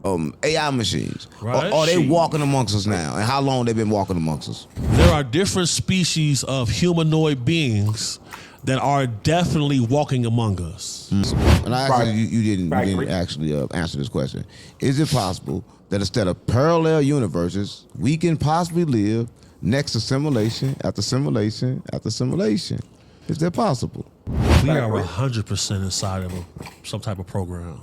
AI machines. Right. Are they walking amongst us now? And how long they been walking amongst us? There are different species of humanoid beings that are definitely walking among us. And I actually, you didn't actually answer this question. Is it possible that instead of parallel universes, we can possibly live next to simulation after simulation after simulation? Is that possible? We are 100% inside of some type of program.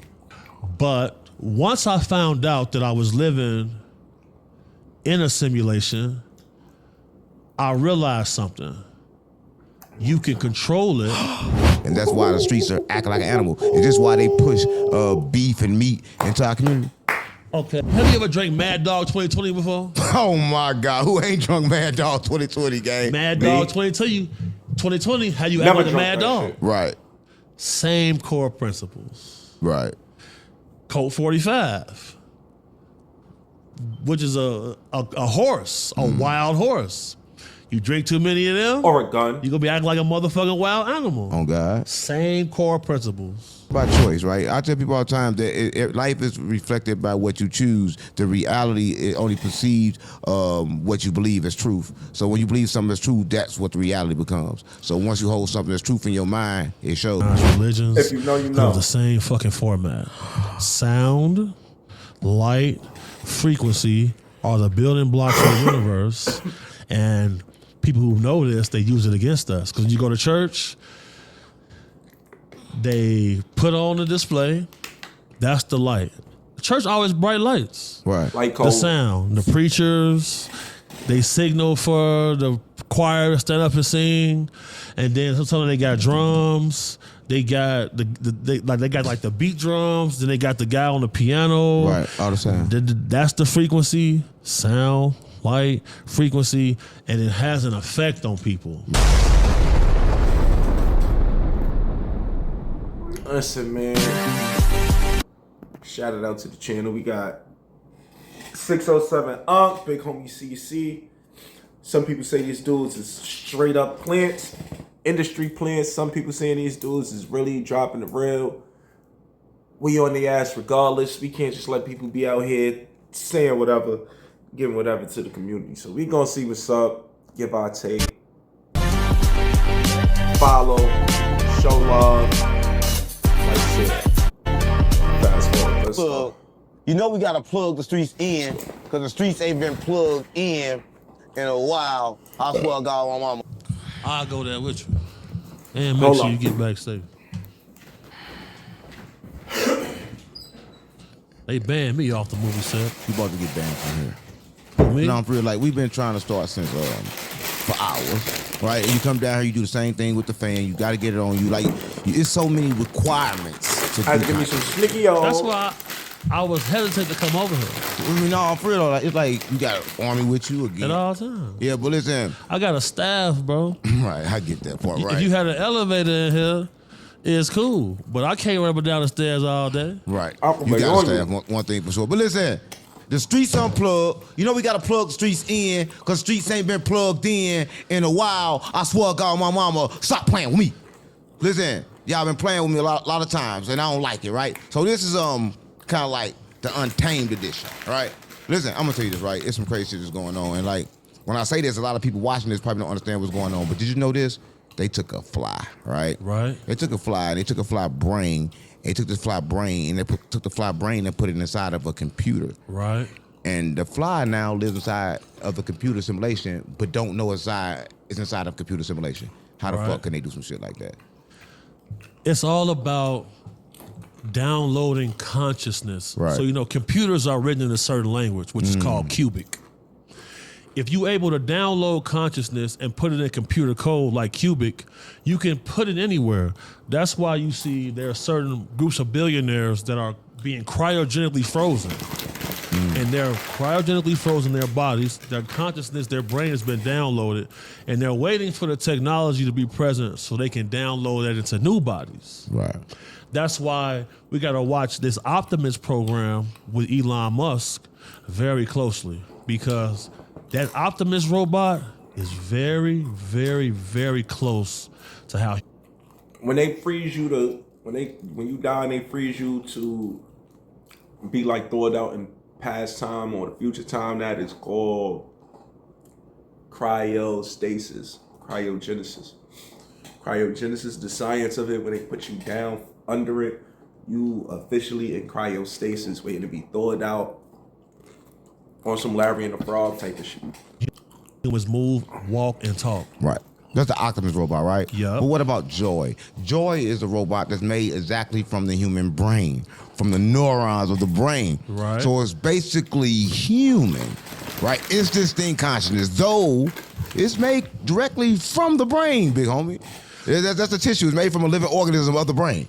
But once I found out that I was living in a simulation, I realized something. You can control it. And that's why the streets are acting like an animal. It's just why they push beef and meat into our community. Okay. Have you ever drank Mad Dog 2020 before? Oh my God, who ain't drunk Mad Dog 2020, gang? Mad Dog 2020, how you act like a Mad Dog. Shit. Right. Same core principles. Right. Colt 45, which is a horse, a wild horse. You drink too many of them, or a gun, you're gonna be acting like a motherfucking wild animal. Oh God. Same core principles. By choice, right? I tell people all the time that life is reflected by what you choose. The reality, it only perceives what you believe is truth. So when you believe something is true, that's what the reality becomes. So once you hold something that's truth in your mind, it shows. Religions, if you know, you know. The same fucking format. Sound, light, frequency are the building blocks of the universe, and people who know this, they use it against us. Because you go to church, they put on the display. That's the light. The church always bright lights. Right. Light code. The sound. The preachers, they signal for the choir to stand up and sing. And then sometimes they got drums. They got they got like the beat drums. Then they got the guy on the piano. Right. All the sound. That's the frequency, sound, light, frequency, and it has an effect on people. Listen, man. Shout it out to the channel. We got 607 Unc, Big Homie CC. Some people say these dudes is straight up plants, industry plants. Some people saying these dudes is really dropping the real. We on the ass regardless. We can't just let people be out here saying whatever, giving whatever to the community. So we gonna see what's up, give our take, follow, show love. Fast forward, let's go. You know we gotta plug the streets in, because the streets ain't been plugged in a while. I swear to God, my mama. I'll go there with you. And make sure you get back safe. They banned me off the movie set. You about to get banned from here. Me? No, I'm for real. Like, we've been trying to start since for hours, right? And you come down here, you do the same thing with the fan. You got to get it on you. Like, it's so many requirements. I give me some slicky on. That's why I was hesitant to come over here. I mean, no, I'm for real. Like, it's like you got an army with you again. At all times. Yeah, but listen. I got a staff, bro. Right, I get that part, right. If you had an elevator in here, it's cool. But I can't run up and down the stairs all day. Right. You got a staff, one thing for sure. But listen. The streets unplugged. You know we gotta plug the streets in, cause streets ain't been plugged in a while. I swear to God, my mama, stop playing with me. Listen, y'all been playing with me a lot of times, and I don't like it, right? So this is kind of like the Untamed edition, right? Listen, I'm gonna tell you this, right? It's some crazy shit that's going on, and like when I say this, a lot of people watching this probably don't understand what's going on. But did you know this? They took a fly, right? Right. They took a fly, and they took a fly brain. They took this fly brain and they took the fly brain and put it inside of a computer. Right. And the fly now lives inside of the computer simulation, but don't know it's inside of computer simulation. How the fuck can they do some shit like that? It's all about downloading consciousness. Right. So, you know, computers are written in a certain language, which is called cubic. If you're able to download consciousness and put it in computer code like cubic, you can put it anywhere. That's why you see there are certain groups of billionaires that are being cryogenically frozen. And they're cryogenically frozen their bodies, their consciousness, their brain has been downloaded, and they're waiting for the technology to be present so they can download that into new bodies. Right. That's why we got to watch this Optimus program with Elon Musk very closely, because that Optimus robot is very, very, very close to how. When they freeze you when you die and they freeze you to be like thawed out in past time or the future time, that is called cryostasis, cryogenesis. Cryogenesis, the science of it, where they put you down under it, you officially in cryostasis, waiting to be thawed out on some Larry and the Frog type of shit. Humans move, walk, and talk. Right. That's the Optimus robot, right? Yeah. But what about Joy? Joy is a robot that's made exactly from the human brain, from the neurons of the brain. Right. So it's basically human, right? It's distinct consciousness, though it's made directly from the brain, big homie. That's the tissue. It's made from a living organism of the brain,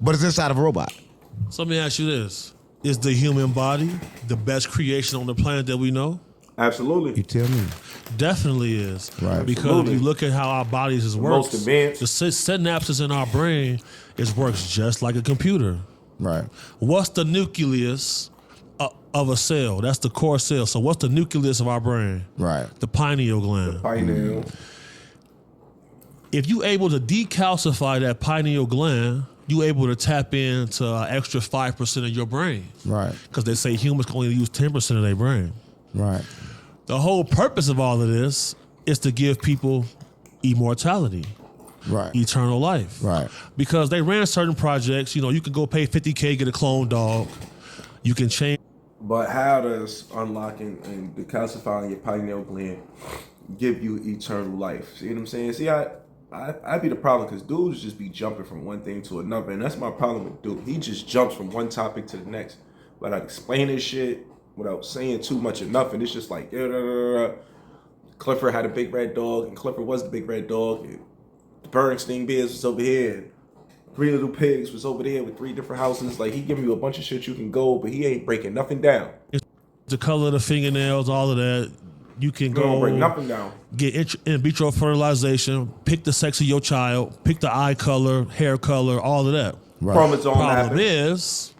but it's inside of a robot. So let me ask you this. Is the human body the best creation on the planet that we know? Absolutely. You tell me. Definitely is. Right. Because Absolutely. if you look at how our bodies is work, most advanced. the synapses in our brain works just like a computer. Right. What's the nucleus of a cell? That's the core cell. So what's the nucleus of our brain? Right. The pineal gland. Pineal. If you able to decalcify that pineal gland, you able to tap into an extra 5% of your brain. Right. Because they say humans can only use 10% of their brain. Right. The whole purpose of all of this is to give people immortality, Right. eternal life. Right. Because they ran certain projects, you can go pay $50K, get a clone dog. You can change. But how does unlocking and decalcifying your pineal gland give you eternal life? See what I'm saying? See, I be the problem because dudes just be jumping from one thing to another, and that's my problem with dude. He just jumps from one topic to the next without explaining shit, without saying too much or nothing. It's just like, Clifford had a big red dog, and Clifford was the big red dog. And the Bernstein Bears was over here, and Three Little Pigs was over there with 3 different houses. Like, he giving you a bunch of shit you can go, but he ain't breaking nothing down. The color of the fingernails, all of that. You can He don't go break nothing down. get in vitro fertilization, pick the sex of your child, pick the eye color, hair color, all of that. Right. Chromosome Problem mapping. is,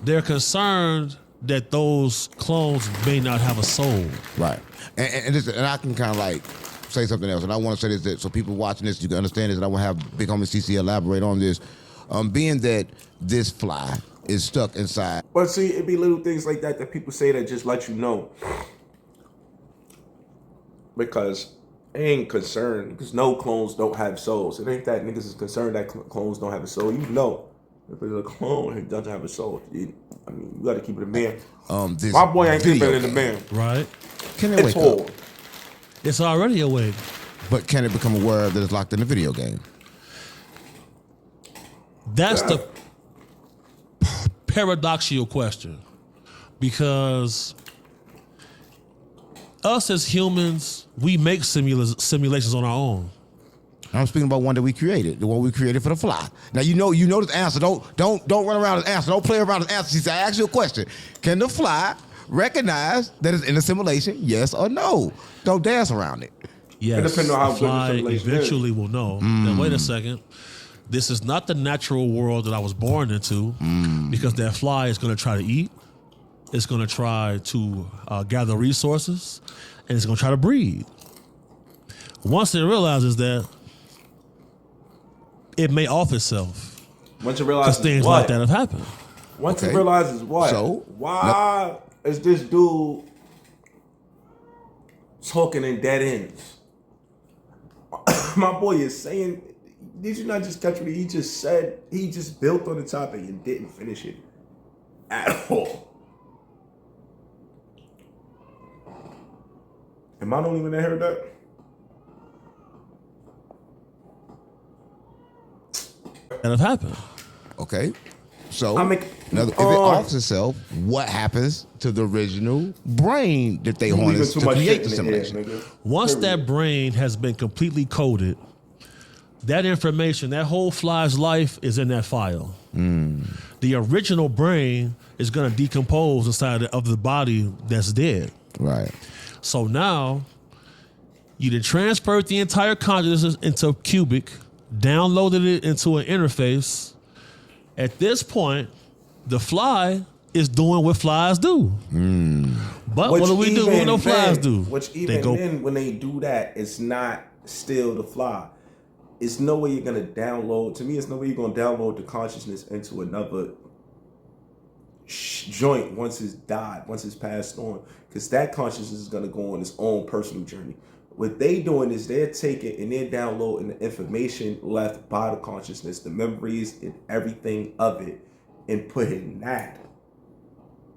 they're concerned that those clones may not have a soul. Right. And I can kind of like say something else, and I want to say this that so people watching this, you can understand this, and I want to have Big Homie CC elaborate on this. Being that this fly is stuck inside. But see, it be little things like that that people say that just let you know. Because they ain't concerned, because no clones don't have souls. It ain't that niggas is concerned that clones don't have a soul. You know, if it's a clone, it doesn't have a soul. You got to keep it a man. This My boy ain't keeping video it in the game. man. Right? Can it It's wake whole. up? It's already awake. But can it become aware that it's locked in the video game? That's the paradoxical question. Because us as humans, we make simulations on our own. I'm speaking about one that we created, the one we created for the fly. Now you know this answer. Don't run around this answer. Don't play around this answer. She said, I asked you a question. Can the fly recognize that it's in a simulation? Yes or no? Don't dance around it. Yes, It depends on how the good the fly simulation eventually will know. Now wait a second. This is not the natural world that I was born into, because that fly is going to try to eat. It's going to try to gather resources, and it's going to try to breed. Once it realizes that, it may off itself. Once you Because realize things what? like that have happened. Once Okay. you realizes what? So? Why is this dude talking in dead ends? My boy is saying, did you not just catch what he just said? He just built on the topic and didn't finish it at all. Am I the only one that heard that? That have happened. Okay. So I mean, now, if it offs itself, what happens to the original brain that they You leaving harnessed too to much create shit the in the air, simulation? nigga. Once Period. that brain has been completely coded, that information, that whole fly's life is in that file. The original brain is going to decompose inside of the body that's dead. Right. So now, you done transferred the entire consciousness into cubic, downloaded it into an interface. At this point, the fly is doing what flies do. But what do we do when no flies do? Which They even go- then, when they do that, it's not still the fly. It's no way you're gonna download. To me, it's no way you're gonna download the consciousness into another joint once it's died, once it's passed on, because that consciousness is going to go on its own personal journey. What they doing is they're taking and they're downloading the information left by the consciousness, the memories and everything of it, and putting that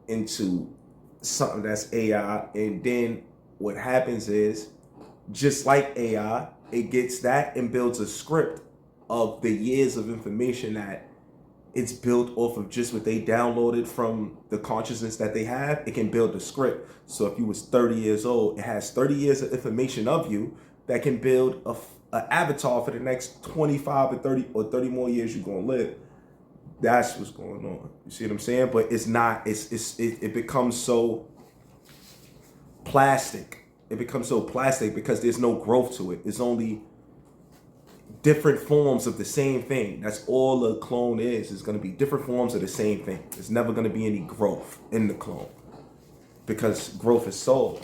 into something that's AI. And then what happens is, just like AI, it gets that and builds a script of the years of information that it's built off of just what they downloaded from the consciousness that they have. It can build a script. So if you was 30 years old, it has 30 years of information of you that can build a avatar for the next 25 or 30 more years you're gonna live. That's what's going on. You see what I'm saying? But it's not. It becomes so plastic. It becomes so plastic because there's no growth to it. It's only different forms of the same thing. That's all the clone is. It's going to be different forms of the same thing. There's never going to be any growth in the clone because growth is soul.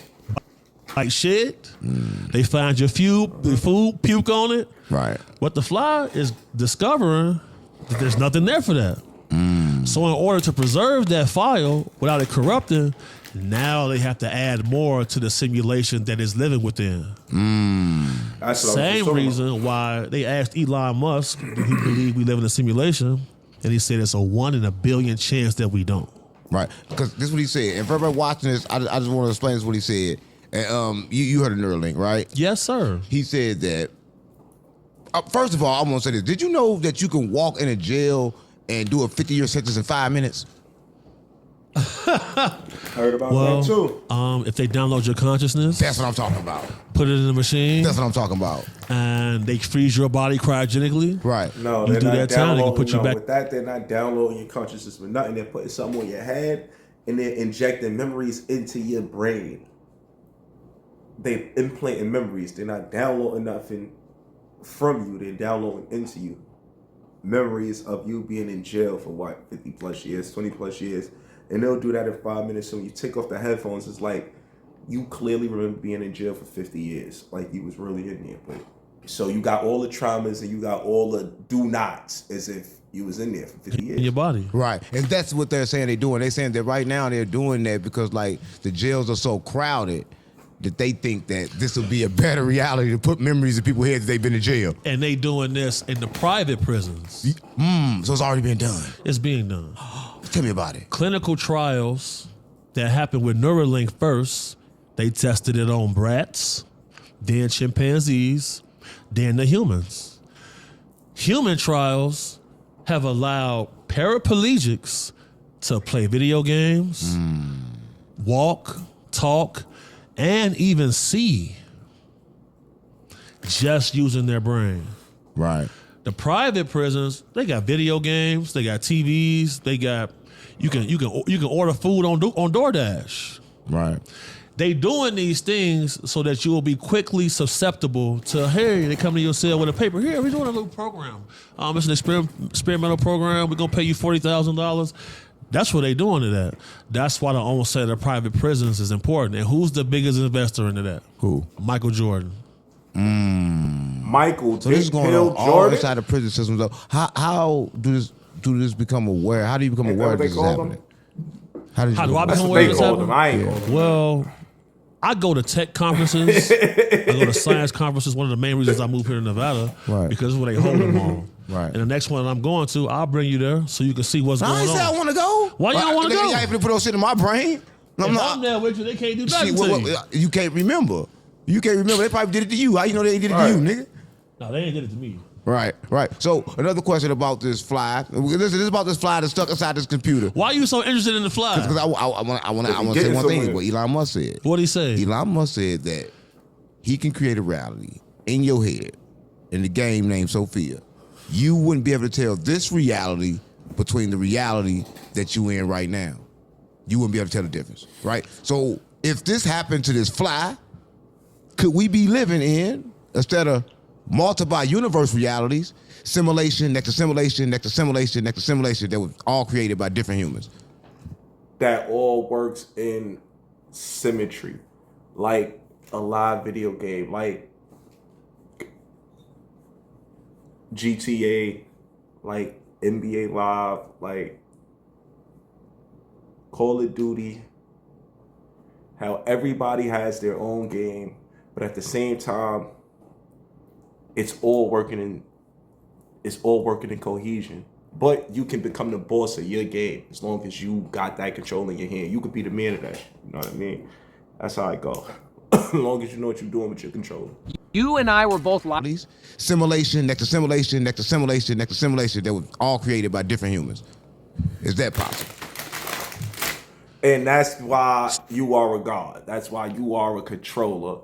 Like shit, they find your food, puke on it. Right. But the fly is discovering that there's nothing there for that. So in order to preserve that file without it corrupting, now they have to add more to the simulation that is living within. That's what Same reason why they asked Elon Musk, do he believe we live in a simulation? And he said it's a 1 in a billion chance that we don't. Right. Because this is what he said. And for everybody watching this, I just want to explain this what he said. And you heard of Neuralink, right? Yes, sir. He said that, first of all, I want to say this. Did you know that you can walk in a jail and do a 50-year sentence in 5 minutes? Heard about that too. If they download your consciousness, That's what I'm talking about. put it in the machine, That's what I'm talking about. and they freeze your body cryogenically. Right. No, You they're do not that time, they can downloading. put you back. With that, they're not downloading your consciousness with nothing. They're putting something on your head and they're injecting memories into your brain. They implanting memories. They're not downloading nothing from you. They're downloading into you memories of you being in jail for what, 50 plus years, 20 plus years. And they'll do that in 5 minutes. So when you take off the headphones, it's like you clearly remember being in jail for 50 years. Like you was really in there. But so you got all the traumas and you got all the do nots as if you was in there for 50 years. In your body. Right. And that's what they're saying they're doing. They're saying that right now they're doing that because like the jails are so crowded that they think that this will be a better reality to put memories in people's heads that they've been in jail. And they doing this in the private prisons. So it's already been done. It's being done. Tell me about it. Clinical trials that happened with Neuralink first, they tested it on rats, then chimpanzees, then the humans. Human trials have allowed paraplegics to play video games, walk, talk, and even see just using their brain. Right. The private prisons, they got video games, they got TVs, they got you can order food on DoorDash. Right. They doing these things so that you will be quickly susceptible to, hey, they come to your cell with a paper. Here, we're doing a little program. It's an experimental program. We're gonna pay you $40,000. That's what they doing to that. That's why the oversight of private prisons is important. And who's the biggest investor into that? Who? Michael Jordan. Michael, So this is going Bill on all Jordan. inside the prison system. Though, how do this become aware? How do you become Ain't that aware what that they this is call happening? them? How do I That's become what aware they of this call them. happening? I ain't call them. Well, I go to tech conferences. I go to science conferences. One of the main reasons I moved here to Nevada, Right. because it's where they hold them all. Right. And the next one I'm going to, I'll bring you there so you can see what's I going ain't say I on. want to go. Why you don't wanna go? Y'all ain't finna put those shit in my brain. If I'm there with you, they can't do nothing to you. You can't remember. You can't remember. They probably did it to you. How you know they did it to you, nigga? No, they ain't did it to me. Right. So another question about this fly. Listen, this is about this fly that's stuck inside this computer. Why are you so interested in the fly? Because I want to say getting one thing. somewhere. What Elon Musk said. What'd he say? Elon Musk said that he can create a reality in your head in the game named Sophia. You wouldn't be able to tell this reality between the reality that you in right now. You wouldn't be able to tell the difference, right? So if this happened to this fly, could we be living in, instead of multiple universe realities, simulation next to simulation next to simulation next to simulation that was all created by different humans? That all works in symmetry, like a live video game, like GTA, like NBA Live, like Call of Duty, how everybody has their own game, but at the same time, it's all working in cohesion. But you can become the boss of your game as long as you got that control in your hand. You could be the man of that. You know what I mean? That's how I go. As long as you know what you're doing with your controller. You and I were both simulation, next to simulation, next to simulation, next to simulation that was all created by different humans. Is that possible? And that's why you are a god. That's why you are a controller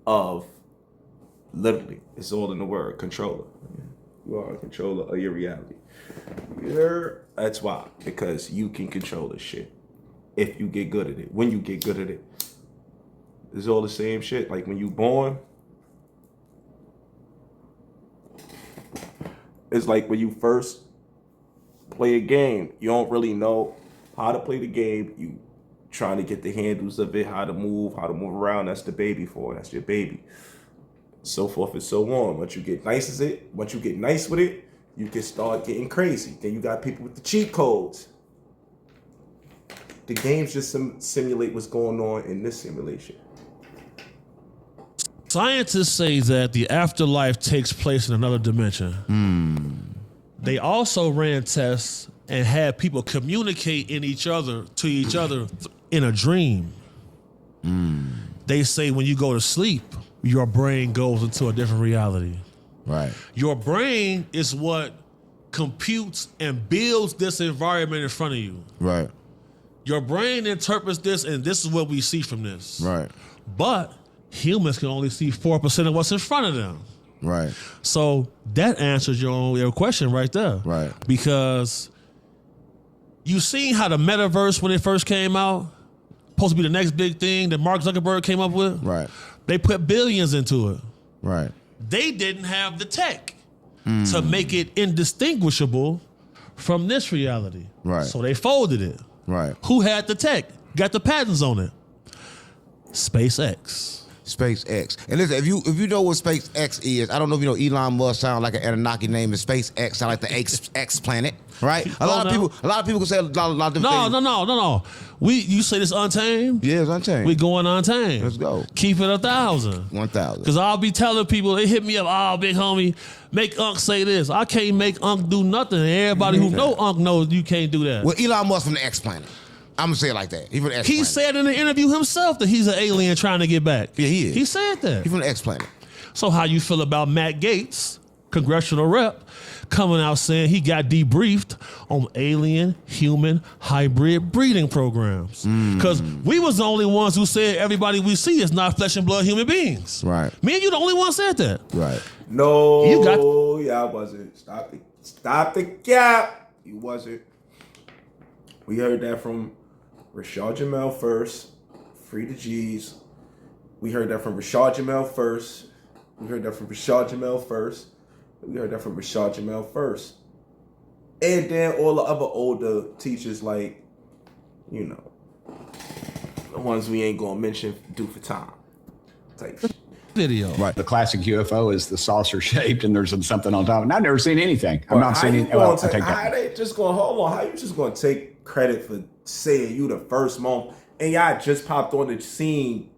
of, literally, it's all in the word, controller. You are a controller of your reality. That's why. Because you can control this shit. If you get good at it. When you get good at it. It's all the same shit. Like when you born, it's like when you first play a game, you don't really know how to play the game. You trying to get the handles of it, how to move around. That's the baby for it. That's your baby. So forth and so on. Once you get nice with it, you can start getting crazy. Then you got people with the cheat codes. The games just simulate what's going on in this simulation. Scientists say that the afterlife takes place in another dimension. They also ran tests and had people communicate to each other in a dream. They say when you go to sleep, your brain goes into a different reality. Right. Your brain is what computes and builds this environment in front of you. Right. Your brain interprets this, and this is what we see from this. Right. But humans can only see 4% of what's in front of them. Right. So that answers your question right there. Right. Because you seen how the metaverse, when it first came out, supposed to be the next big thing that Mark Zuckerberg came up with? Right. They put billions into it. Right. They didn't have the tech to make it indistinguishable from this reality. Right. So they folded it. Right. Who had the tech? Got the patents on it? SpaceX. SpaceX. And listen, if you know what SpaceX is, I don't know if you know Elon Musk sound like an Anunnaki name, and SpaceX sound like the X planet, right? A lot of people can say a lot of different things. No. You say this untamed? Yeah, it's untamed. We going untamed. Let's go. Keep it 1,000. 1,000. Because I'll be telling people, they hit me up, oh, big homie, make Unc say this. I can't make Unc do nothing. Everybody who know Unc knows you can't do that. Well, Elon Musk from the X planet. I'm gonna say it like that. He from the X planet. He said in the interview himself that he's an alien trying to get back. Yeah, he is. He said that. He from the X planet. So how you feel about Matt Gaetz, congressional rep, coming out saying he got debriefed on alien-human hybrid breeding programs? Because we was the only ones who said everybody we see is not flesh and blood human beings. Right. Me and you the only one said that. Right. No, I wasn't. Stop the gap. You wasn't. We heard that from Rashad Jamel first. Free the G's. We heard that from Rashad Jamel first. We heard that from Rashad Jamel first. We heard that from Rashad Jamel first. And then all the other older teachers, like, you know, the ones we ain't gonna mention due for time type shit. Video. Right. The classic UFO is the saucer shaped and there's something on top. And I've never seen anything. I've not seen anything. Well, I take that. How they just gonna hold on? How you just gonna take credit for saying you the first month and y'all just popped on the scene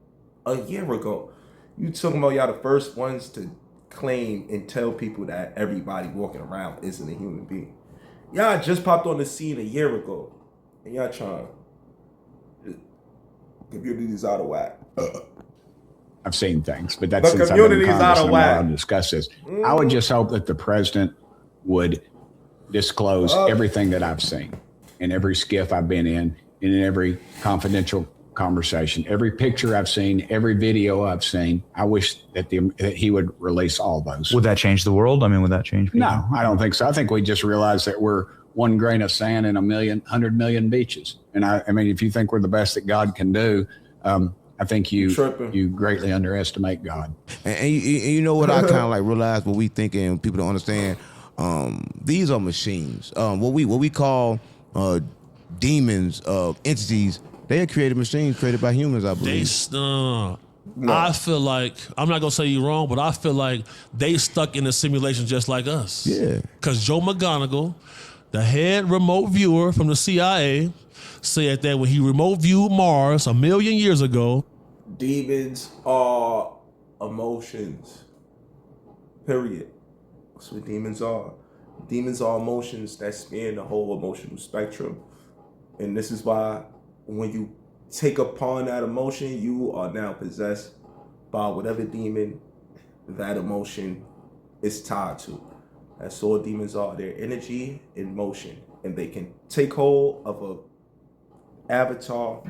a year ago? You talking about y'all the first ones to claim and tell people that everybody walking around isn't a human being. Y'all just popped on the scene a year ago and y'all trying to community's out of whack. I've seen things, but that's The since I've been in community's out Congress of and I'm allowed whack. to discuss this. I would just hope that the president would disclose everything that I've seen in every skiff I've been in and in every confidential conversation, every picture I've seen, every video I've seen. I wish that he would release all those. Would that change the world? I mean, would that change people? No, I don't think so. I think we just realize that we're one grain of sand in 100 million beaches. And I mean, if you think we're the best that God can do, I think you greatly underestimate God. And you know what I kind of like realize what we thinking and people don't understand. These are machines. What we call demons, entities. They are created machines created by humans, I believe. I feel like, I'm not going to say you're wrong, but I feel like they stuck in a simulation just like us. Yeah. Because Joe McGonigal, the head remote viewer from the CIA, said that when he remote viewed Mars 1 million years ago, demons are emotions. Period. That's what demons are. Demons are emotions that span the whole emotional spectrum. And this is why when you take upon that emotion, you are now possessed by whatever demon that emotion is tied to. That's all demons are. They're energy in motion. And they can take hold of a avatar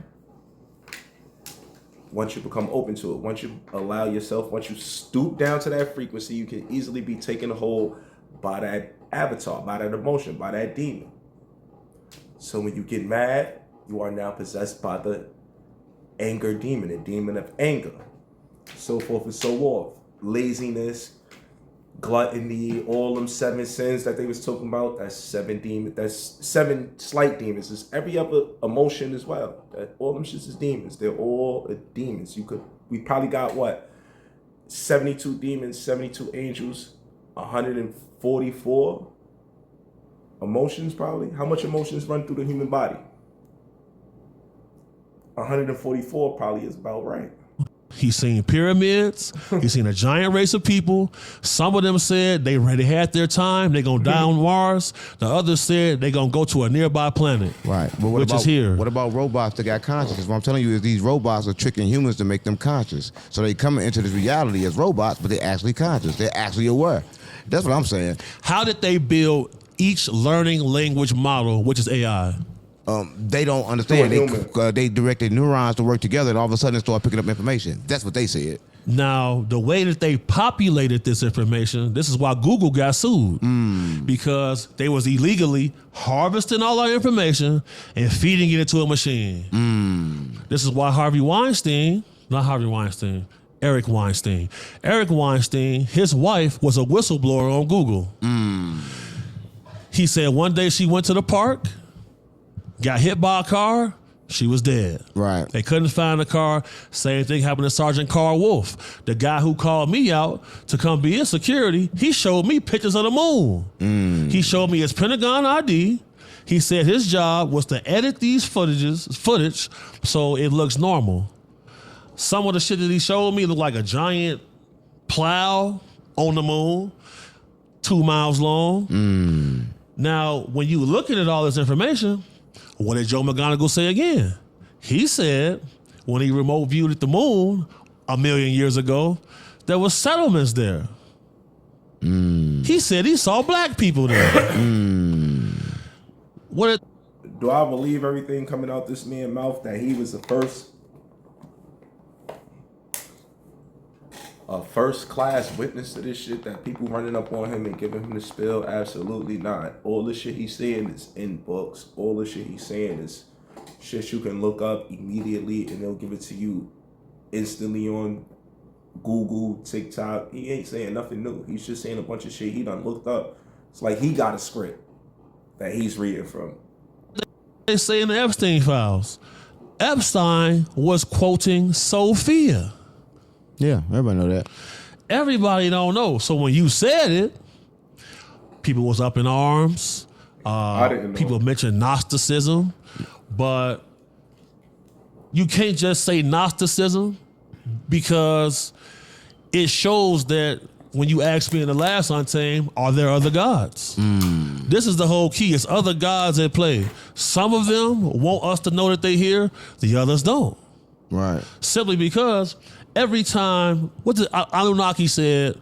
once you become open to it. Once you allow yourself, once you stoop down to that frequency, you can easily be taken hold by that avatar, by that emotion, by that demon. So when you get mad, you are now possessed by the anger demon, the demon of anger, so forth and so forth. Laziness, gluttony, all them 7 sins that they was talking about, that's 7 demons, that's 7 slight demons. It's every other emotion as well. That all them shits is demons. They're all demons. We probably got what? 72 demons, 72 angels, 144 emotions probably. How much emotions run through the human body? 144 probably is about right. he's seen pyramids. He's seen a giant race of people. Some of them said they already had their time. They're going to die on Mars. The others said they're going to go to a nearby planet. Right. But which is here. What about robots that got consciousness? What I'm telling you is these robots are tricking humans to make them conscious. So they come into this reality as robots, but they're actually conscious. They're actually aware. That's what I'm saying. How did they build each learning language model, which is AI? They don't understand. They directed neurons to work together, and all of a sudden start picking up information. That's what they said. Now, the way that they populated this information, this is why Google got sued. Because they was illegally harvesting all our information and feeding it into a machine. This is why Eric Weinstein, his wife was a whistleblower on Google. He said one day she went to the park, got hit by a car, she was dead. Right. They couldn't find the car. Same thing happened to Sergeant Carl Wolf. The guy who called me out to come be in security, he showed me pictures of the moon. He showed me his Pentagon ID. He said his job was to edit these footage so it looks normal. Some of the shit that he showed me looked like a giant plow on the moon, 2 miles long. Now, when you looking at all this information, what did Joe McGonigal say again? He said when he remote viewed at the moon 1 million years ago, there was settlements there. He said he saw black people there. Do I believe everything coming out this man's mouth that he was the first class witness to this shit, that people running up on him and giving him the spill? Absolutely not. All the shit he's saying is in books. All the shit he's saying is shit you can look up immediately and they'll give it to you instantly on Google, TikTok. He ain't saying nothing new. He's just saying a bunch of shit he done looked up. It's like he got a script that he's reading from. They say in the Epstein files, Epstein was quoting Sophia. Yeah, everybody know that. Everybody don't know. So when you said it, people was up in arms. I didn't know. People mentioned Gnosticism, but you can't just say Gnosticism because it shows that when you asked me in the last Untamed, are there other gods? This is the whole key. It's other gods at play. Some of them want us to know that they're here. The others don't. Right. Simply because every time, what did Anunnaki said,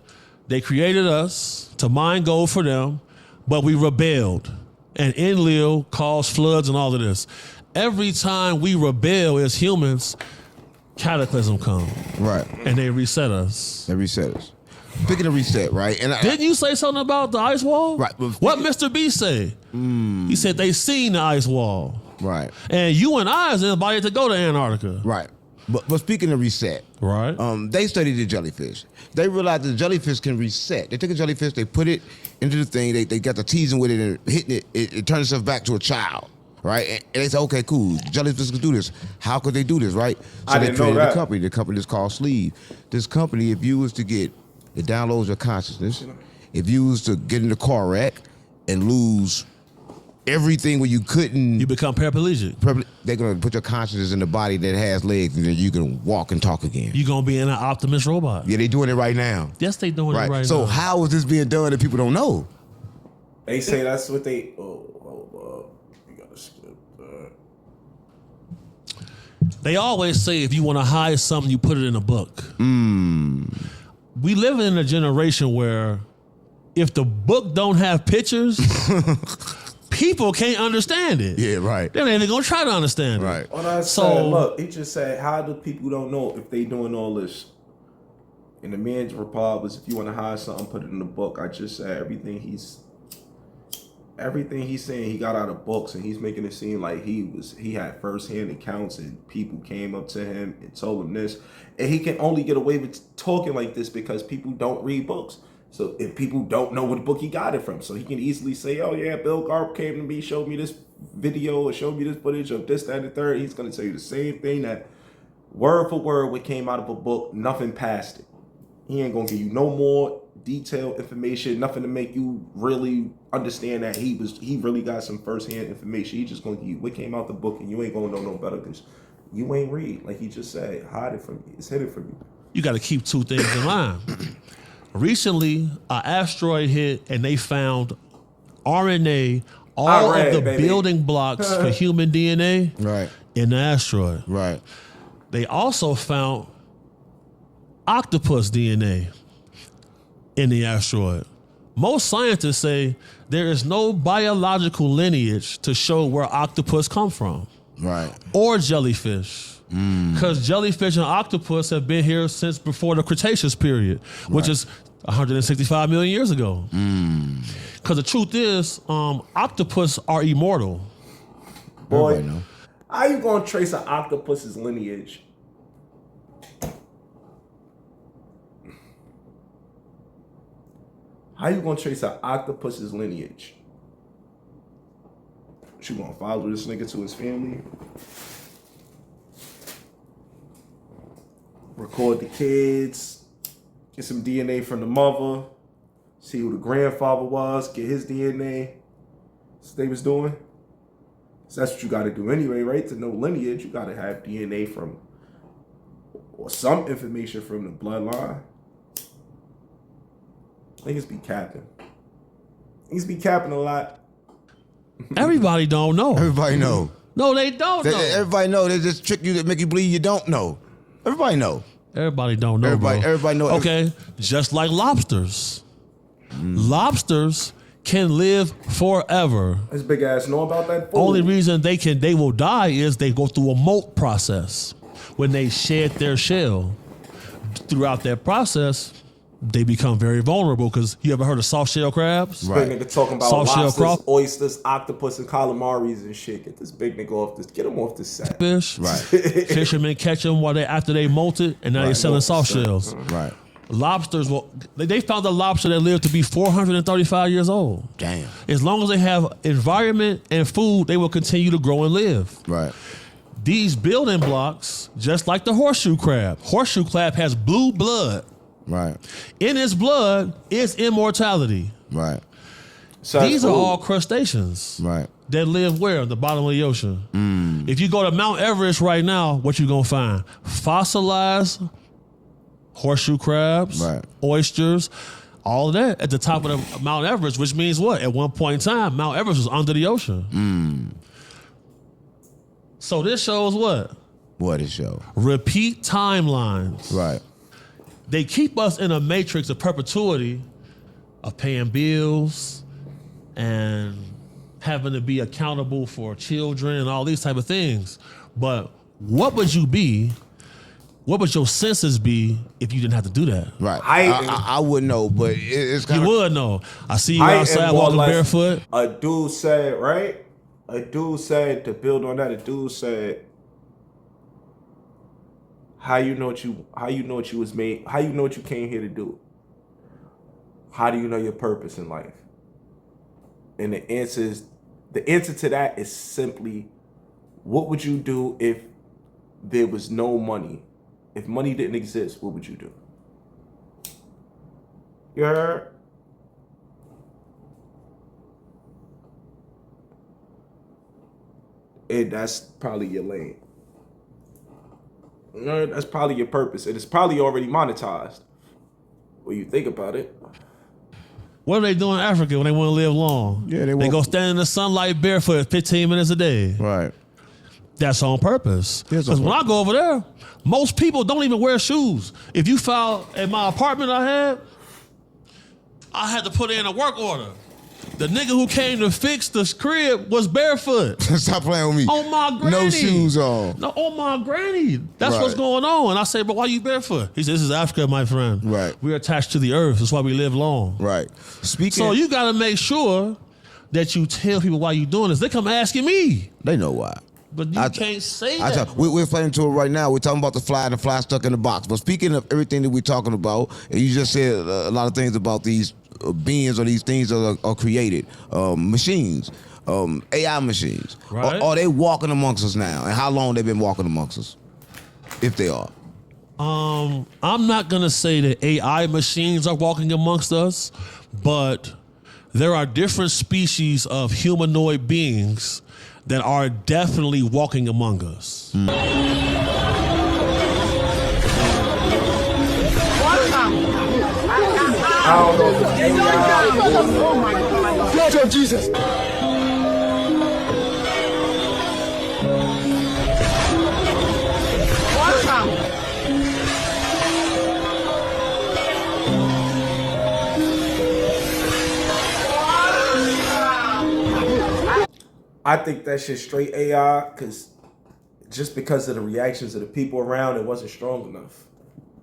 they created us to mine gold for them, but we rebelled. And Enlil caused floods and all of this. Every time we rebel as humans, cataclysm come. Right. And they reset us. They reset us. Speaking of reset, right? And didn't you say something about the ice wall? Right. What Mr. B say? He said they seen the ice wall. Right. And you and I is invited to go to Antarctica. Right. But speaking of reset, right? They studied the jellyfish. They realized the jellyfish can reset. They took a jellyfish, they put it into the thing, they got the teasing with it and hitting it turns itself back to a child, right? And they said, okay, cool, jellyfish can do this. How could they do this, right? So they created a company. The company is called Sleeve. This company, if you was to get, it downloads your consciousness. If you was to get in a car wreck and lose everything where you couldn't. You become paraplegic. They're gonna put your consciousness in the body that has legs, and then you can walk and talk again. You're gonna be in an Optimus robot. Yeah, they doing it right now. Yes, they doing it right now. So how is this being done that people don't know? They say that's what they. You gotta skip that. They always say if you want to hide something, you put it in a book. We live in a generation where if the book don't have pictures, people can't understand it. Yeah, right. They're not even gonna try to understand it. Right. When I said, look, he just said, how do people don't know if they doing all this? And the man's reply was, if you want to hide something, put it in the book. I just said everything he's saying he got out of books, and he's making it seem like he had firsthand accounts and people came up to him and told him this, and he can only get away with talking like this because people don't read books. So if people don't know what book he got it from, so he can easily say, oh yeah, Bill Garp came to me, showed me this video or showed me this footage of this, that, and the third. He's gonna tell you the same thing, that word for word what came out of a book, nothing past it. He ain't gonna give you no more detailed information, nothing to make you really understand that he really got some firsthand information. He just gonna give you what came out the book, and you ain't gonna know no better because you ain't read. Like he just said, hide it from you. It's hidden from you. You got to keep two things in mind. Recently, an asteroid hit, and they found RNA, all of the building blocks for human DNA, Right. in the asteroid. Right. They also found octopus DNA in the asteroid. Most scientists say there is no biological lineage to show where octopus come from. Right. Or jellyfish. Because jellyfish and octopus have been here since before the Cretaceous period, which is 165 million years ago. Because the truth is, octopus are immortal. Boy, Everybody know. how you gonna trace an octopus's lineage? How you gonna trace an octopus's lineage? You gonna follow this nigga to his family? Record the kids, get some DNA from the mother, see who the grandfather was, get his DNA. That's what they was doing. So that's what you gotta do anyway, right? To know lineage, you gotta have DNA from, or some information from the bloodline. Niggas be capping. Niggas be capping a lot. Everybody don't know. Everybody know. No, they don't know. Everybody know. They just trick you to make you believe you don't know. Everybody know. Everybody don't know, bro. Everybody know. Okay, just like lobsters. Lobsters can live forever. This big ass know about that food. Only reason they will die is they go through a molt process when they shed their shell. Throughout that process, they become very vulnerable because you ever heard of soft shell crabs? Big nigga talking about Soft shell lobsters, crawfish. oysters, octopus, and calamaris and shit. Get this big nigga off this. Get him off this set. Fish. Right. Fishermen catch them after they molted, and now they're selling soft shells. Right. Lobsters, they found a lobster that lived to be 435 years old. Damn. As long as they have environment and food, they will continue to grow and live. Right. These building blocks, just like the horseshoe crab has blue blood. Right. In its blood is immortality. Right. So These are all crustaceans. Right. That live where? In the bottom of the ocean. If you go to Mount Everest right now, what you gonna find? Fossilized horseshoe crabs, Right. oysters, all of that at the top of the Mount Everest, which means what? At one point in time, Mount Everest was under the ocean. So this shows what? What it show? Repeat timelines. Right. They keep us in a matrix of perpetuity of paying bills and having to be accountable for children and all these type of things. But what would you be? What would your senses be if you didn't have to do that? Right. I wouldn't know, but it's kind You of. would know. I see you I outside am more walking or less- barefoot. A dude said, right? A dude said, to build on that, a dude said, how you know what you was made, how you know what you came here to do? How do you know your purpose in life? And the answer to that is simply, what would you do if there was no money? If money didn't exist, what would you do? You heard? that's probably your lane. That's probably your purpose. And it's probably already monetized. When you think about it. What are they doing in Africa when they want to live long? Yeah, they go stand in the sunlight barefoot 15 minutes a day. Right. That's on purpose. Because when I go over there, most people don't even wear shoes. If you file at my apartment I had to put in a work order. The nigga who came to fix the crib was barefoot. Stop playing with me. On my granny. No shoes on. No, on my granny. That's Right. what's going on. And I say, but why you barefoot? He said, this is Africa, my friend. Right. We're attached to the earth. That's why we live long. Right. Speaking. So you got to make sure that you tell people why you doing this. They come asking me. They know why. But you can't say that. We're playing to it right now. We're talking about the fly stuck in the box. But speaking of everything that we're talking about, and you just said a lot of things about these beings or these things that are created, machines, AI machines. Right. Are they walking amongst us now? And how long they've been walking amongst us, if they are? I'm not going to say that AI machines are walking amongst us, but there are different species of humanoid beings that are definitely walking among us. I don't know if it's AI. Oh my God. Blood of Jesus. I think that shit's straight AI, because of the reactions of the people around, it wasn't strong enough.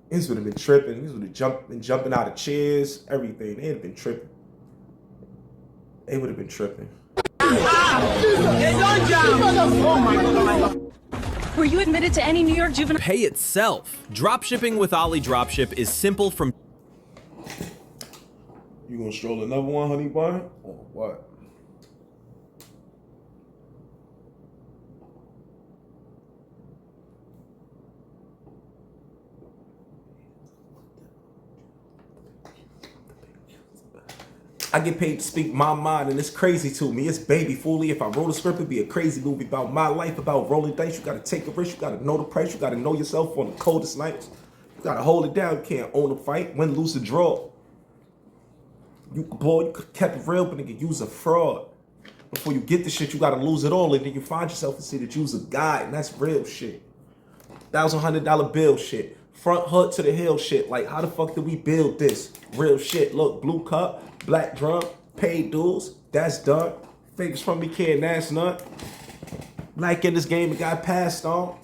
These would have been tripping. These would have been jumping out of chairs, everything. They'd have been tripping. They would have been tripping. Were you admitted to any New York juvenile? Pay itself. Dropshipping with Ollie Dropship is simple from... You gonna stroll another one, honey bun? Or what? I get paid to speak my mind, and it's crazy to me. It's baby fooly. If I wrote a script, it'd be a crazy movie about my life, about rolling dice. You gotta take a risk. You gotta know the price. You gotta know yourself on the coldest nights. You gotta hold it down. You can't own a fight, win, lose, or draw. You kept it real, but nigga, use a fraud. Before you get the shit, you gotta lose it all, and then you find yourself and see that you's a guy, and that's real shit. $1,100 bill shit. Front hood to the hill shit. Like, how the fuck did we build this? Real shit. Look, blue cup, black drum, paid dues. That's done. Figures from me can't, that's none. Like in this game, it got passed on.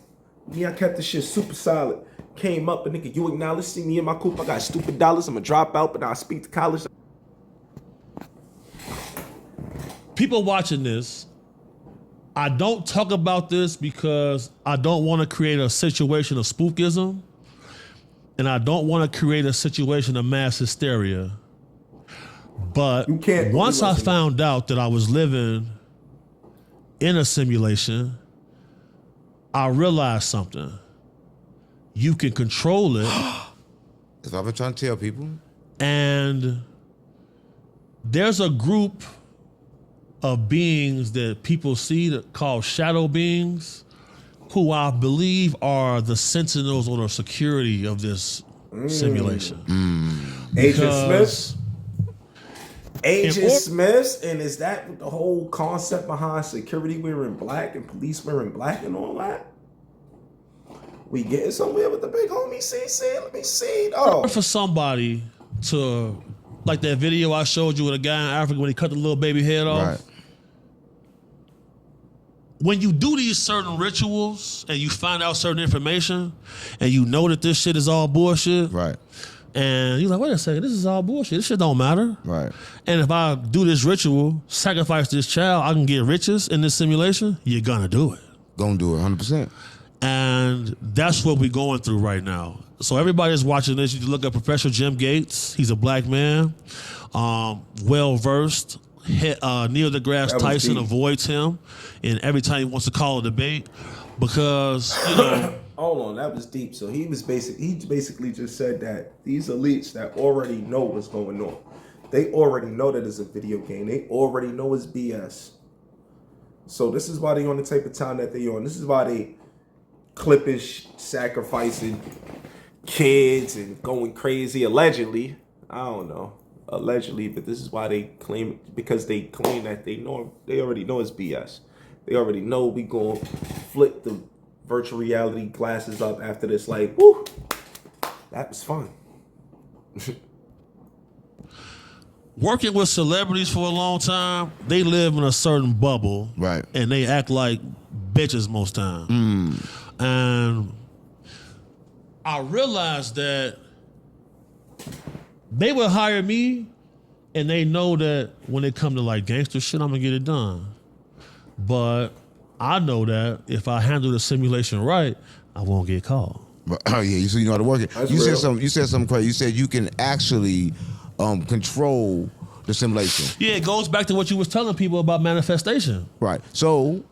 Me, I kept the shit super solid. Came up, and nigga, you acknowledge, see me in my coupe. I got stupid dollars. I'm a dropout, but I speak to college. People watching this, I don't talk about this because I don't want to create a situation of spookism, and I don't want to create a situation of mass hysteria. But once I found out that I was living in a simulation, I realized something. You can control it. That's what I've been trying to tell people. And there's a group of beings that people see that called shadow beings, who I believe are the sentinels or the security of this simulation. Agent Smith? Agent Smith? And is that the whole concept behind security wearing black and police wearing black and all that? We getting somewhere with the big homie CC? Let me see. Oh. For somebody to, like that video I showed you with a guy in Africa when he cut the little baby head off. Right. When you do these certain rituals and you find out certain information and you know that this shit is all bullshit. Right. And you're like, wait a second, this is all bullshit. This shit don't matter. Right. And if I do this ritual, sacrifice this child, I can get riches in this simulation, you're gonna do it. Gonna do it 100%. And that's what we're going through right now. So everybody that's watching this, you can look up Professor Jim Gates. He's a black man, well-versed. Neil deGrasse Tyson avoids him, and every time he wants to call a debate, because, you know... Hold on, that was deep. So he basically just said that these elites that already know what's going on, they already know that it's a video game. They already know it's BS. So this is why they on the type of time that they on. This is why they clipping, sacrificing kids and going crazy. Allegedly, I don't know. Allegedly, but this is why they claim, because they claim that they already know it's BS. They already know we gonna flip the virtual reality glasses up after this. Like, woo, that was fun. Working with celebrities for a long time, they live in a certain bubble, Right. And they act like bitches most times. And I realized that they would hire me, and they know that when it come to like gangster shit, I'm gonna get it done. But I know that if I handle the simulation right, I won't get caught. Oh yeah, so you know how to work it. That's You real. said something crazy. You said you can actually control the simulation. Yeah, it goes back to what you was telling people about manifestation. Right. So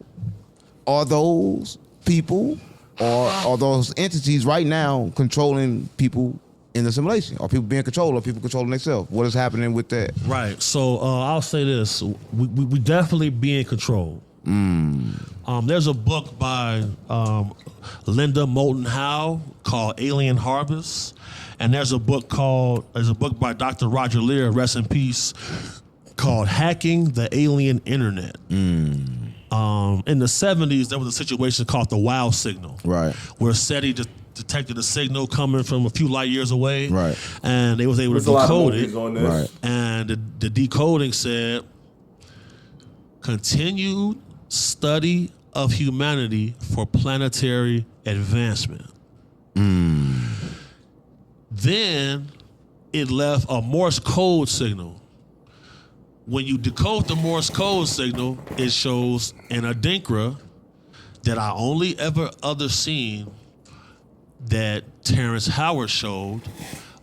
are those people or are those entities right now controlling people in the simulation? Are people being controlled? Or people controlling themselves? What is happening with that? Right. So I'll say this: we definitely be in control. There's a book by Linda Moulton Howe called Alien Harvest, and there's a book by Dr. Roger Lear, rest in peace, called Hacking the Alien Internet. In the 70s, there was a situation called the wow signal, Right. where SETI detected a signal coming from a few light years away, Right. and they was able There's to a lot of decode movies it. on this. Right. And the decoding said, continued study of humanity for planetary advancement. Then it left a Morse code signal. When you decode the Morse code signal, it shows an adinkra that I only ever other seen that Terrence Howard showed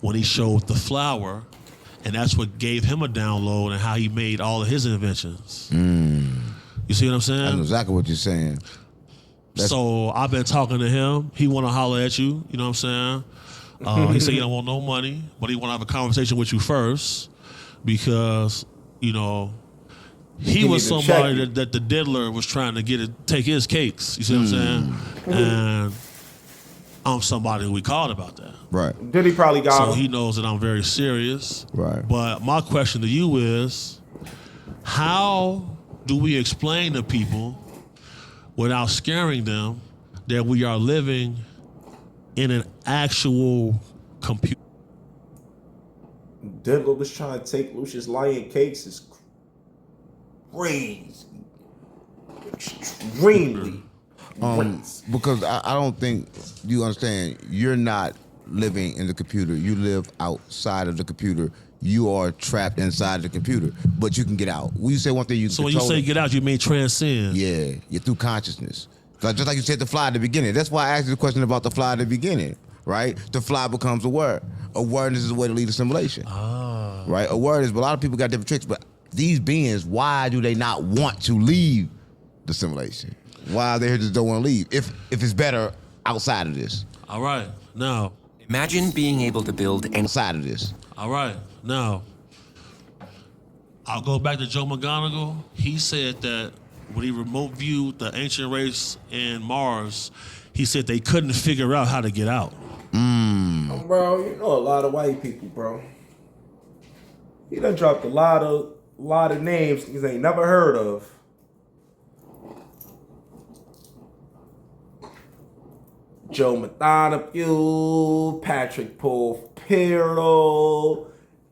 when he showed the flower, and that's what gave him a download and how he made all of his inventions. You see what I'm saying? I know exactly what you're saying. So I've been talking to him. He want to holler at you. You know what I'm saying? He said he don't want no money, but he want to have a conversation with you first because, you know, he was need to somebody check that the diddler was trying to take his cakes. You see what I'm saying? And I'm somebody who we called about that. Right. Did he probably got So him? he knows that I'm very serious. Right. But my question to you is, how do we explain to people without scaring them that we are living in an actual computer? Diddler was trying to take Lucius Lion cakes is crazy. Extremely crazy. Because I don't think you understand. You're not living in the computer. You live outside of the computer. You are trapped inside the computer, but you can get out. When you say one thing, you can So when you control say it. get out, you mean transcend. Yeah, you're through consciousness. Just like you said, the fly at the beginning. That's why I asked you the question about the fly at the beginning, right? The fly becomes aware. Awareness is the way to lead assimilation. Right? Awareness, but a lot of people got different tricks, but these beings, why do they not want to leave the simulation? Why they just don't want to leave? If it's better outside of this. All right. Now. Imagine being able to build any Outside of this. All right. Now, I'll go back to Joe McGonigal. He said that when he remote viewed the ancient race in Mars, he said they couldn't figure out how to get out. Bro, you know a lot of white people, bro. He done dropped a lot of names niggas ain't never heard of. Joe Mathonapule, Patrick Porfiro,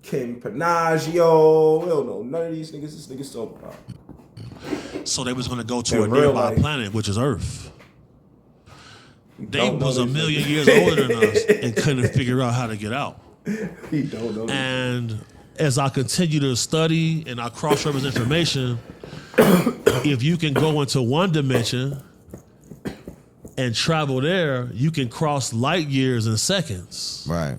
Kim Panaggio. We don't know none of these niggas this nigga's talking about. So they was going to go to In a real nearby life. planet, which is Earth. They don't know was a these million niggas. years older than us and couldn't figure out how to get out. He don't know. And as I continue to study and I cross-reference information, if you can go into one dimension and travel there, you can cross light years in seconds. Right.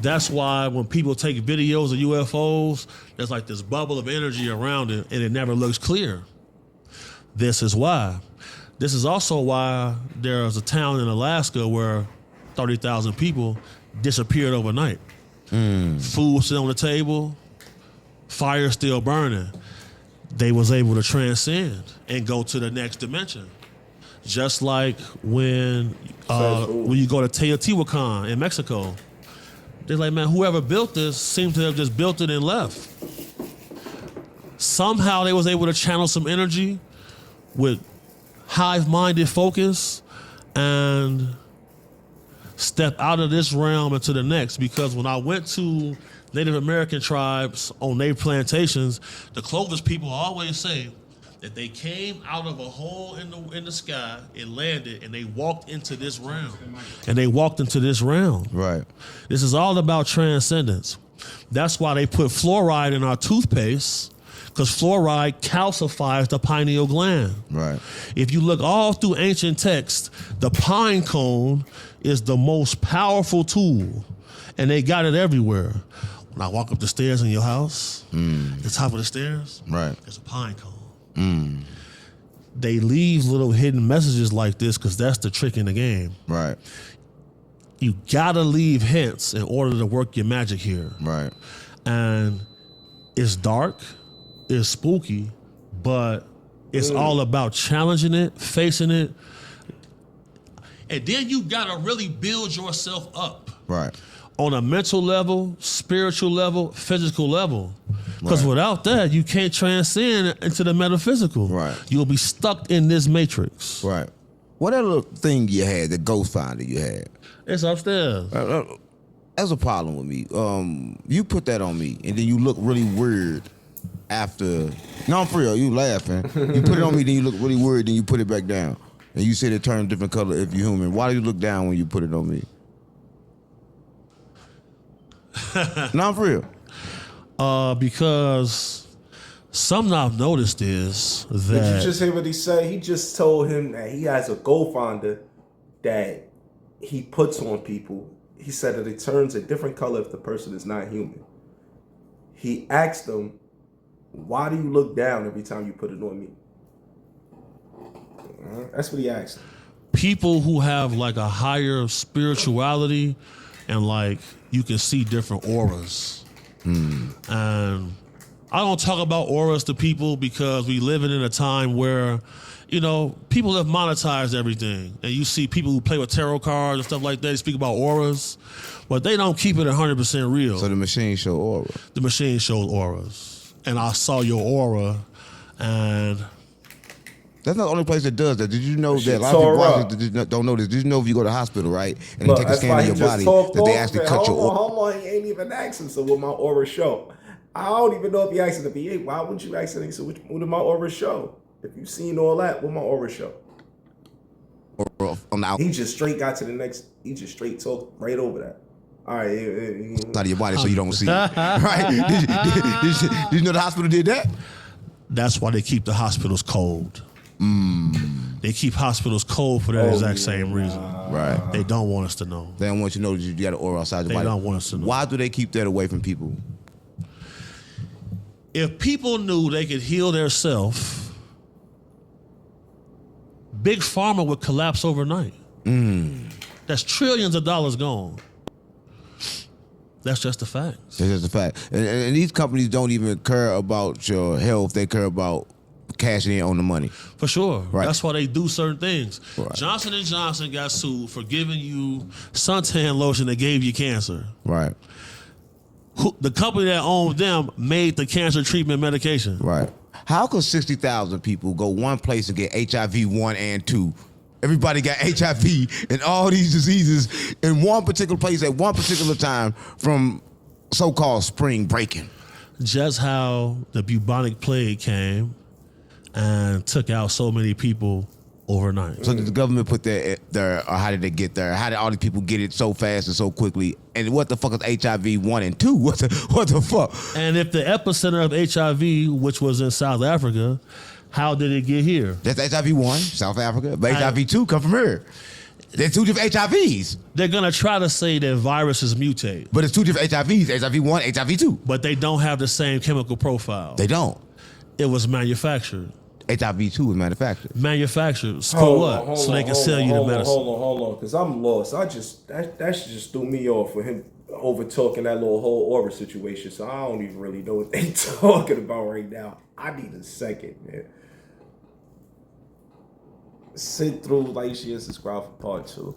That's why when people take videos of UFOs, there's like this bubble of energy around it and it never looks clear. This is why. This is also why there's a town in Alaska where 30,000 people disappeared overnight. Food still on the table, fire still burning. they was able to transcend and go to the next dimension. Just like when you go to Teotihuacan in Mexico, they're like, man, whoever built this seems to have just built it and left. Somehow they was able to channel some energy with hive-minded focus and step out of this realm into the next. Because when I went to Native American tribes on their plantations, the Clovis people always say that they came out of a hole in the sky and landed, and they walked into this realm. And they walked into this realm. Right. This is all about transcendence. That's why they put fluoride in our toothpaste, because fluoride calcifies the pineal gland. Right. If you look all through ancient texts, the pine cone is the most powerful tool, and they got it everywhere. When I walk up the stairs in your house, the top of the stairs, right, there's a pine cone. They leave little hidden messages like this because that's the trick in the game. Right. You gotta leave hints in order to work your magic here. Right. And it's dark, it's spooky, but it's all about challenging it, facing it. And then you gotta really build yourself up. Right. On a mental level, spiritual level, physical level. Because without that, you can't transcend into the metaphysical. Right. You'll be stuck in this matrix. Right. What that little thing you had, the ghost finder you had? It's upstairs. That's a problem with me. You put that on me, and then you look really weird after. No, I'm for real. You laughing. You put it on me, then you look really weird, then you put it back down. And you said it turned a different color if you're human. Why do you look down when you put it on me? No, I'm for real. Because something I've noticed is that... Did you just hear what he said? He just told him that he has a goal finder that he puts on people. He said that it turns a different color if the person is not human. He asked them, why do you look down every time you put it on me? That's what he asked. People who have like a higher spirituality and like you can see different auras. And I don't talk about auras to people because we live in a time where, you know, people have monetized everything. And you see people who play with tarot cards and stuff like that, they speak about auras, but they don't keep it 100% real. So the machine show aura. The machine shows auras. And I saw your aura, and... That's not the only place that does that. Did you know that a lot of people don't know this? Did you know if you go to the hospital, right, and they take a scan of your body, that they actually cut your aura? Hold on, he ain't even asking, so what my aura show? I don't even know if he asked it to be, hey, why wouldn't you ask it? So what did my aura show? If you've seen all that, what my aura show? He just straight got to the next, he just straight talked right over that. All right. Out of your body so you don't see it. Right? Did you know the hospital did that? That's why they keep the hospitals cold. They keep hospitals cold for that exact same reason. Right. They don't want us to know. They don't want you to know that you got an aura outside your body. They don't want us to know. Why do they keep that away from people? If people knew they could heal their self, Big Pharma would collapse overnight. That's trillions of dollars gone. That's just a fact. That's just a fact. And these companies don't even care about your health. They care about cashing in on the money. For sure. Right. That's why they do certain things. Right. Johnson & Johnson got sued for giving you suntan lotion that gave you cancer. Right. The company that owned them made the cancer treatment medication. Right. How could 60,000 people go one place and get HIV 1 and 2? Everybody got HIV and all these diseases in one particular place at one particular time from so-called spring breaking. Just how the bubonic plague came and took out so many people overnight. So did the government put that there, or how did they get there? How did all these people get it so fast and so quickly? And what the fuck is HIV 1 and 2? What the fuck? And if the epicenter of HIV, which was in South Africa, how did it get here? That's HIV 1, South Africa. But HIV 2 come from here. They're two different HIVs. They're going to try to say that viruses mutate. But it's two different HIVs, HIV 1, HIV 2. But they don't have the same chemical profile. They don't. It was manufactured. HIV 2 is manufactured. Manufactured. For what? So they can sell you the medicine. Hold on, because I'm lost. That just threw me off with him over talking that little whole aura situation. So I don't even really know what they talking about right now. I need a second, man. Sit through, like, share, subscribe for part 2.